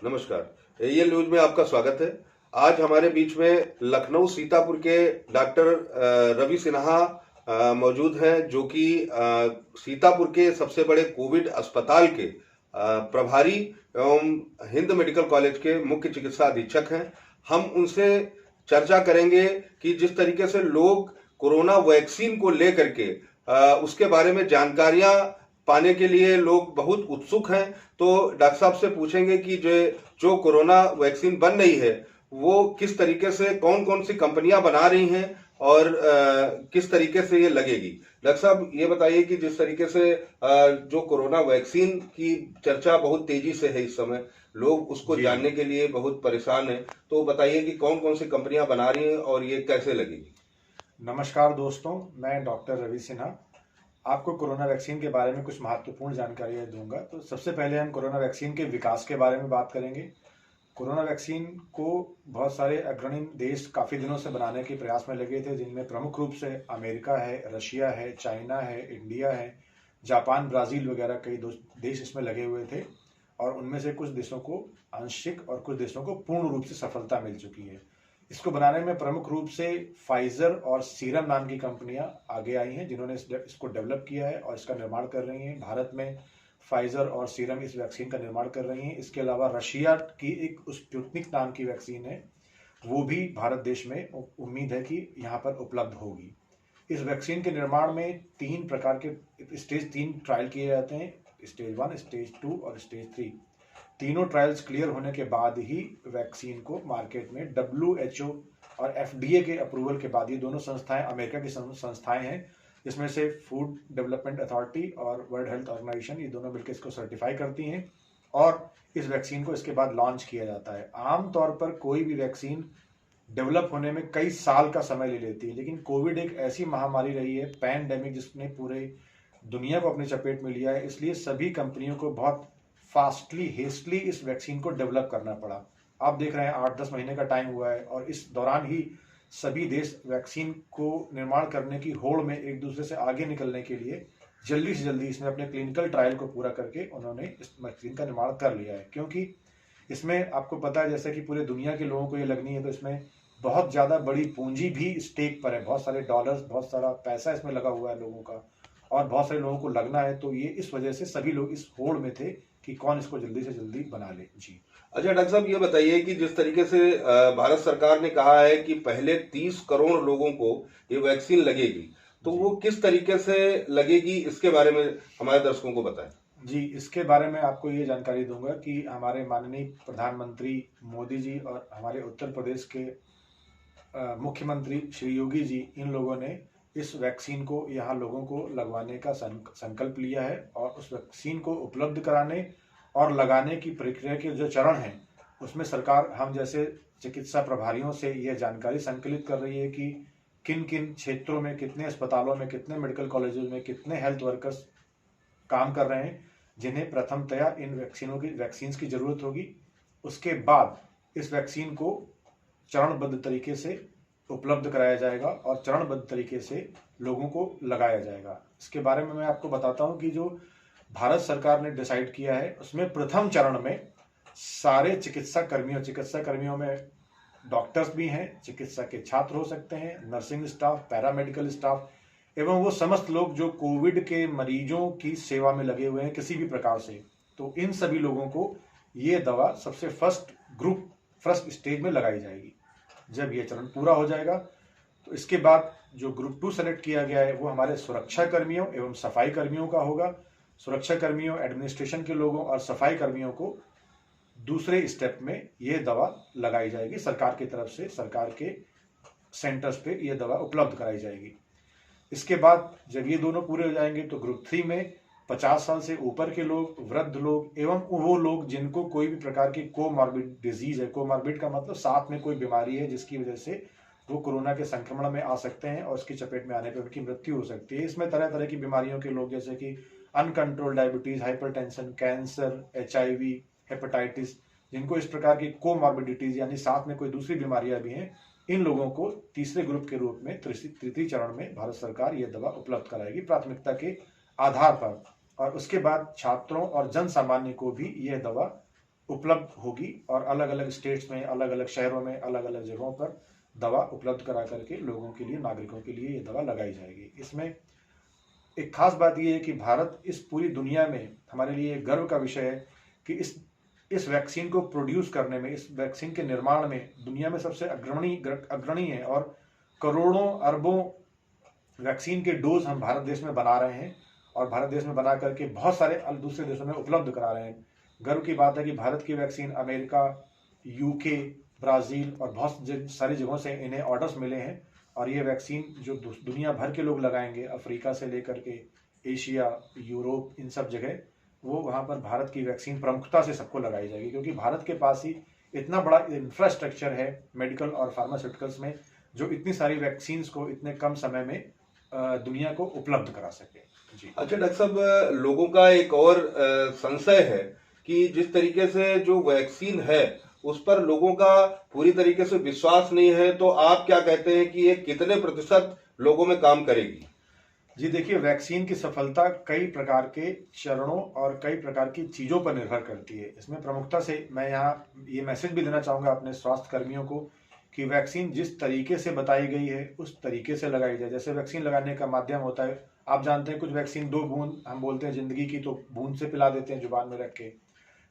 नमस्कार। ये न्यूज में आपका स्वागत है। आज हमारे बीच में लखनऊ सीतापुर के डॉक्टर रवि सिन्हा मौजूद हैं, जो कि सीतापुर के सबसे बड़े कोविड अस्पताल के प्रभारी एवं हिंद मेडिकल कॉलेज के मुख्य चिकित्सा अधीक्षक हैं। हम उनसे चर्चा करेंगे कि जिस तरीके से लोग कोरोना वैक्सीन को लेकर के उसके बारे में जानकारियां पाने के लिए लोग बहुत उत्सुक हैं। तो डॉक्टर साहब से पूछेंगे कि जो कोरोना वैक्सीन बन रही है वो किस तरीके से, कौन कौन सी कंपनियां बना रही हैं और किस तरीके से ये लगेगी। डॉक्टर साहब ये बताइए कि जिस तरीके से जो कोरोना वैक्सीन की चर्चा बहुत तेजी से है इस समय, लोग उसको जी जानने के लिए बहुत परेशान हैं, तो बताइए कि कौन कौन सी कंपनियां बना रही हैं और ये कैसे लगेगी। नमस्कार दोस्तों, मैं डॉक्टर रवि सिन्हा आपको कोरोना वैक्सीन के बारे में कुछ महत्वपूर्ण जानकारियाँ दूंगा। तो सबसे पहले हम कोरोना वैक्सीन के विकास के बारे में बात करेंगे। कोरोना वैक्सीन को बहुत सारे अग्रणी देश काफ़ी दिनों से बनाने के प्रयास में लगे थे, जिनमें प्रमुख रूप से अमेरिका है, रशिया है, चाइना है, इंडिया है, जापान, ब्राज़ील वगैरह कई देश इसमें लगे हुए थे। और उनमें से कुछ देशों को आंशिक और कुछ देशों को पूर्ण रूप से सफलता मिल चुकी है। इसको बनाने में प्रमुख रूप से फाइजर और सीरम नाम की कंपनियां आगे आई हैं, जिन्होंने इसको डेवलप किया है और इसका निर्माण कर रही हैं। भारत में फाइजर और सीरम इस वैक्सीन का निर्माण कर रही हैं। इसके अलावा रशिया की एक स्पुतनिक नाम की वैक्सीन है, वो भी भारत देश में उम्मीद है कि यहाँ पर उपलब्ध होगी। इस वैक्सीन के निर्माण में 3 प्रकार के स्टेज 3 ट्रायल किए जाते हैं, स्टेज 1, स्टेज 2 और स्टेज 3। तीनों ट्रायल्स क्लियर होने के बाद ही वैक्सीन को मार्केट में WHO और FDA के अप्रूवल के बाद, ये दोनों संस्थाएं अमेरिका की संस्थाएं हैं, जिसमें से फूड डेवलपमेंट अथॉरिटी और वर्ल्ड हेल्थ ऑर्गेनाइजेशन, ये दोनों मिलकर इसको सर्टिफाई करती हैं और इस वैक्सीन को इसके बाद लॉन्च किया जाता है। आमतौर पर कोई भी वैक्सीन डेवलप होने में कई साल का समय ले लेती है, लेकिन कोविड एक ऐसी महामारी रही है, पैंडेमिक, जिसने पूरे दुनिया को अपनी चपेट में लिया है। इसलिए सभी कंपनियों को बहुत फास्टली, हेस्टली इस वैक्सीन को डेवलप करना पड़ा। आप देख रहे हैं 8-10 महीने का टाइम हुआ है और इस दौरान ही सभी देश वैक्सीन को निर्माण करने की होड़ में एक दूसरे से आगे निकलने के लिए जल्दी से जल्दी इसमें अपने क्लिनिकल ट्रायल को पूरा करके उन्होंने इस वैक्सीन का निर्माण कर लिया है। क्योंकि इसमें आपको पता है, जैसे कि पूरे दुनिया के लोगों को ये लगनी है, तो इसमें बहुत ज़्यादा बड़ी पूंजी भी स्टेक पर है, बहुत सारे डॉलर्स, बहुत सारा पैसा इसमें लगा हुआ है लोगों का, और बहुत सारे लोगों को लगना है। तो ये इस वजह से सभी लोग इस होड़ में थे कि कौन इसको जल्दी से जल्दी बना ले। जी अच्छा डॉक्टर साहब, ये बताइए कि जिस तरीके से भारत सरकार ने कहा है कि पहले 30 करोड़ लोगों को ये वैक्सीन लगेगी, तो वो किस तरीके से लगेगी, इसके बारे में हमारे दर्शकों को बताएं। जी, इसके बारे में आपको ये जानकारी दूंगा कि हमारे माननीय प्रधानमंत्री मोदी जी और हमारे उत्तर प्रदेश के मुख्यमंत्री श्री योगी जी, इन लोगों ने इस वैक्सीन को यहाँ लोगों को लगवाने का संकल्प लिया है और उस वैक्सीन को उपलब्ध कराने और लगाने की प्रक्रिया के जो चरण हैं, उसमें सरकार हम जैसे चिकित्सा प्रभारियों से यह जानकारी संकलित कर रही है कि किन किन क्षेत्रों में, कितने अस्पतालों में, कितने मेडिकल कॉलेजों में कितने हेल्थ वर्कर्स काम कर रहे हैं, जिन्हें प्रथमतया इन वैक्सीन्स की जरूरत होगी। उसके बाद इस वैक्सीन को चरणबद्ध तरीके से उपलब्ध कराया जाएगा और चरणबद्ध तरीके से लोगों को लगाया जाएगा। इसके बारे में मैं आपको बताता हूं कि जो भारत सरकार ने डिसाइड किया है, उसमें प्रथम चरण में सारे चिकित्सा कर्मियों में डॉक्टर्स भी हैं, चिकित्सा के छात्र हो सकते हैं, नर्सिंग स्टाफ, पैरामेडिकल स्टाफ एवं वो समस्त लोग जो कोविड के मरीजों की सेवा में लगे हुए हैं किसी भी प्रकार से। तो इन सभी लोगों को ये दवा सबसे फर्स्ट स्टेज में लगाई जाएगी। जब ये चरण पूरा हो जाएगा तो इसके बाद जो ग्रुप 2 सेलेक्ट किया गया है, वो हमारे सुरक्षा कर्मियों एवं सफाई कर्मियों का होगा। सुरक्षा कर्मियों, एडमिनिस्ट्रेशन के लोगों और सफाई कर्मियों को दूसरे स्टेप में ये दवा लगाई जाएगी। सरकार की तरफ से, सरकार के सेंटर्स पे ये दवा उपलब्ध कराई जाएगी। इसके बाद जब ये दोनों पूरे हो जाएंगे तो ग्रुप 3 में 50 साल से ऊपर के लोग, वृद्ध लोग एवं वो लोग जिनको कोई भी प्रकार की कोमॉर्बिड डिजीज है। कोमॉर्बिड का मतलब साथ में कोई बीमारी है जिसकी वजह से वो कोरोना के संक्रमण में आ सकते हैं और उसकी चपेट में आने पर उनकी मृत्यु हो सकती है। इसमें तरह तरह की बीमारियों के लोग, जैसे कि uncontrolled diabetes, hypertension, cancer, HIV, hepatitis, जिनको इस प्रकार की कोमॉर्बिडिटीज यानी साथ में कोई दूसरी बीमारियां भी हैं, इन लोगों को तीसरे ग्रुप के रूप में तृतीय चरण में भारत सरकार ये दवा उपलब्ध कराएगी प्राथमिकता के आधार पर। और उसके बाद छात्रों और जन सामान्य को भी यह दवा उपलब्ध होगी और अलग अलग स्टेट्स में, अलग अलग शहरों में, अलग अलग जगहों पर दवा उपलब्ध करा करके लोगों के लिए, नागरिकों के लिए ये दवा लगाई जाएगी। इसमें एक खास बात ये है कि भारत इस पूरी दुनिया में, हमारे लिए गर्व का विषय है कि इस वैक्सीन को प्रोड्यूस करने में, इस वैक्सीन के निर्माण में दुनिया में सबसे अग्रणी है और करोड़ों अरबों वैक्सीन के डोज हम भारत देश में बना रहे हैं और भारत देश में बना करके बहुत सारे दूसरे देशों में उपलब्ध करा रहे हैं। गर्व की बात है कि भारत की वैक्सीन अमेरिका, यूके, ब्राज़ील और बहुत सारी जगहों से इन्हें ऑर्डर्स मिले हैं और ये वैक्सीन जो दुनिया भर के लोग लगाएंगे, अफ्रीका से लेकर के एशिया, यूरोप, इन सब जगह, वो वहाँ पर भारत की वैक्सीन प्रमुखता से सबको लगाई जाएगी, क्योंकि भारत के पास ही इतना बड़ा इंफ्रास्ट्रक्चर है मेडिकल और फार्मास्यूटिकल्स में, जो इतनी सारी वैक्सीन्स को इतने कम समय में दुनिया को उपलब्ध करा सके। जी। अच्छा डॉक्टर साहब, लोगों का एक और संशय है कि जिस तरीके से जो वैक्सीन है उस पर लोगों का पूरी तरीके से विश्वास नहीं है, तो आप क्या कहते हैं कि ये कितने प्रतिशत लोगों में काम करेगी? जी देखिए, वैक्सीन की सफलता कई प्रकार के चरणों और कई प्रकार की चीज़ों पर निर्भर करती है। इसमें प्रमुखता से मैं यहाँ ये मैसेज भी देना चाहूँगा अपने स्वास्थ्य कर्मियों को कि वैक्सीन जिस तरीके से बताई गई है उस तरीके से लगाई जाए। जैसे वैक्सीन लगाने का माध्यम होता है, आप जानते हैं, कुछ वैक्सीन 2 बूंद हम बोलते हैं जिंदगी की, तो बूंद से पिला देते हैं जुबान में रख के।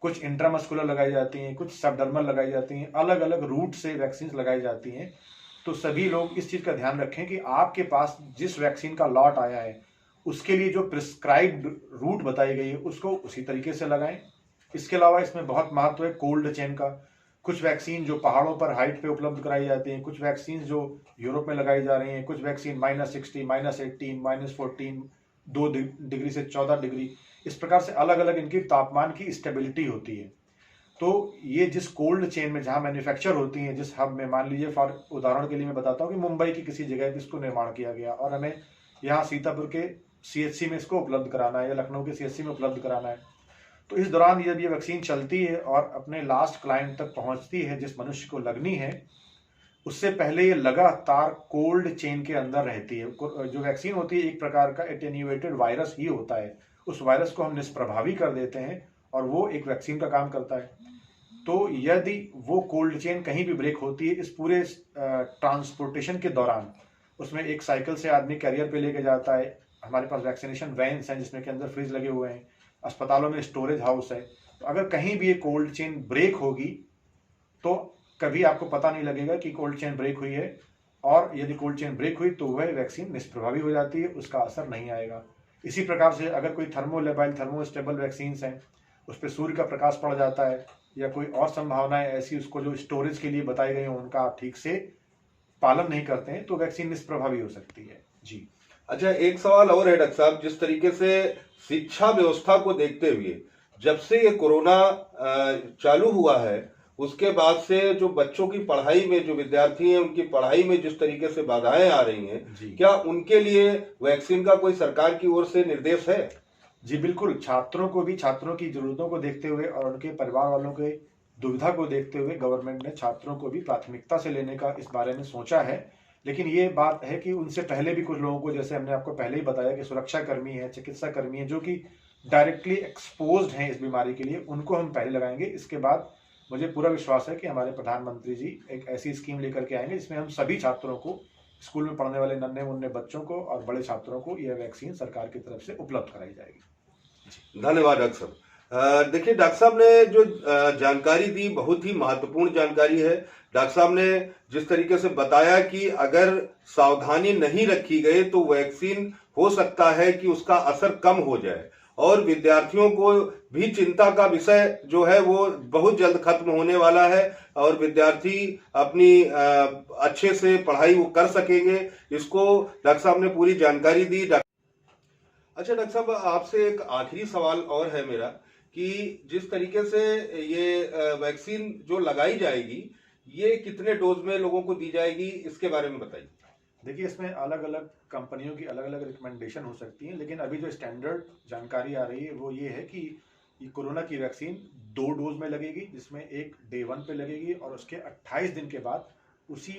कुछ इंट्रामस्कुलर लगाई जाती हैं, कुछ सबडर्मल लगाई जाती हैं, अलग अलग रूट से वैक्सीन लगाई जाती हैं। तो सभी लोग इस चीज़ का ध्यान रखें कि आपके पास जिस वैक्सीन का लॉट आया है उसके लिए जो प्रिस्क्राइब्ड रूट बताई गई है उसको उसी तरीके से लगाएं। इसके अलावा इसमें बहुत महत्व है कोल्ड चेन का। कुछ वैक्सीन जो पहाड़ों पर हाइट पे उपलब्ध कराई जाती हैं, कुछ वैक्सीन जो यूरोप में लगाई जा रही हैं, कुछ वैक्सीन -60, -18, -14, 2 डिग्री से 14 डिग्री, इस प्रकार से अलग अलग इनकी तापमान की स्टेबिलिटी होती है। तो ये जिस कोल्ड चेन में जहाँ मैन्युफैक्चर होती हैं, जिस हब में, मान लीजिए फॉर उदाहरण के लिए मैं बताता हूँ कि मुंबई की किसी जगह पर इसको निर्माण किया गया और हमें यहाँ सीतापुर के CHC में इसको उपलब्ध कराना है या लखनऊ के CHC में उपलब्ध कराना है, तो इस दौरान जब ये वैक्सीन चलती है और अपने लास्ट क्लाइंट तक पहुंचती है जिस मनुष्य को लगनी है, उससे पहले ये लगातार कोल्ड चेन के अंदर रहती है। जो वैक्सीन होती है एक प्रकार का एटेन्यूएटेड वायरस ही होता है, उस वायरस को हम निष्प्रभावी कर देते हैं और वो एक वैक्सीन का काम करता है। तो यदि वो कोल्ड चेन कहीं भी ब्रेक होती है, इस पूरे ट्रांसपोर्टेशन के दौरान उसमें एक साइकिल से आदमी कैरियर पे लेके जाता है, हमारे पास वैक्सीनेशन वैन्स हैं जिसमें के अंदर फ्रिज लगे हुए हैं, अस्पतालों में स्टोरेज हाउस है, तो अगर कहीं भी ये कोल्ड चेन ब्रेक होगी तो कभी आपको पता नहीं लगेगा कि कोल्ड चेन ब्रेक हुई है, और यदि कोल्ड चेन ब्रेक हुई तो वह वैक्सीन निष्प्रभावी हो जाती है, उसका असर नहीं आएगा। इसी प्रकार से अगर कोई थर्मोलेबाइल, थर्मोस्टेबल वैक्सीन्स हैं, उस पर सूर्य का प्रकाश पड़ जाता है या कोई और संभावनाएं ऐसी उसको जो स्टोरेज के लिए बताई गई हैं उनका आप ठीक से पालन नहीं करते हैं, तो वैक्सीन निष्प्रभावी हो सकती है। जी। अच्छा, एक सवाल और है डॉक्टर साहब, जिस तरीके से शिक्षा व्यवस्था को देखते हुए जब से ये कोरोना चालू हुआ है उसके बाद से जो बच्चों की पढ़ाई में, जो विद्यार्थी हैं उनकी पढ़ाई में जिस तरीके से बाधाएं आ रही हैं, क्या उनके लिए वैक्सीन का कोई सरकार की ओर से निर्देश है? जी बिल्कुल, छात्रों को भी, छात्रों की जरूरतों को देखते हुए और उनके परिवार वालों के दुविधा को देखते हुए गवर्नमेंट ने छात्रों को भी प्राथमिकता से लेने का इस बारे में सोचा है। लेकिन ये बात है कि उनसे पहले भी कुछ लोगों को, जैसे हमने आपको पहले ही बताया कि सुरक्षा कर्मी है, चिकित्सा कर्मी है, जो कि डायरेक्टली एक्सपोज्ड हैं इस बीमारी के लिए, उनको हम पहले लगाएंगे। इसके बाद मुझे पूरा विश्वास है कि हमारे प्रधानमंत्री जी एक ऐसी स्कीम लेकर के आएंगे जिसमें हम सभी छात्रों को, स्कूल में पढ़ने वाले नन्हे मुन्ने बच्चों को और बड़े छात्रों को यह वैक्सीन सरकार की तरफ से उपलब्ध कराई जाएगी। धन्यवाद डॉक्टर साहब। देखिए, डॉक्टर साहब ने जो जानकारी दी बहुत ही महत्वपूर्ण जानकारी है। डॉक्टर साहब ने जिस तरीके से बताया कि अगर सावधानी नहीं रखी गई तो वैक्सीन हो सकता है कि उसका असर कम हो जाए, और विद्यार्थियों को भी चिंता का विषय जो है वो बहुत जल्द खत्म होने वाला है और विद्यार्थी अपनी अच्छे से पढ़ाई वो कर सकेंगे। इसको डॉक्टर साहब ने पूरी जानकारी दी। अच्छा डॉक्टर साहब, आपसे एक आखिरी सवाल और है मेरा कि जिस तरीके से ये वैक्सीन जो लगाई जाएगी, ये कितने डोज में लोगों को दी जाएगी, इसके बारे में बताइए। देखिए, इसमें अलग अलग कंपनियों की अलग अलग रिकमेंडेशन हो सकती हैं, लेकिन अभी जो स्टैंडर्ड जानकारी आ रही है वो ये है कि ये कोरोना की वैक्सीन 2 डोज में लगेगी, जिसमें एक डे 1 पे लगेगी और उसके 28 दिन के बाद उसी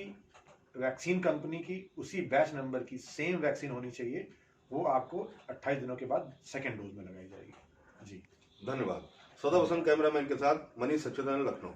वैक्सीन कंपनी की, उसी बैच नंबर की सेम वैक्सीन होनी चाहिए, वो आपको 28 दिनों के बाद सेकेंड डोज में लगाई जाएगी। जी, धन्यवाद। सदा वसंत कैमरामैन के साथ मनीष सच्चिदानंद, लखनऊ।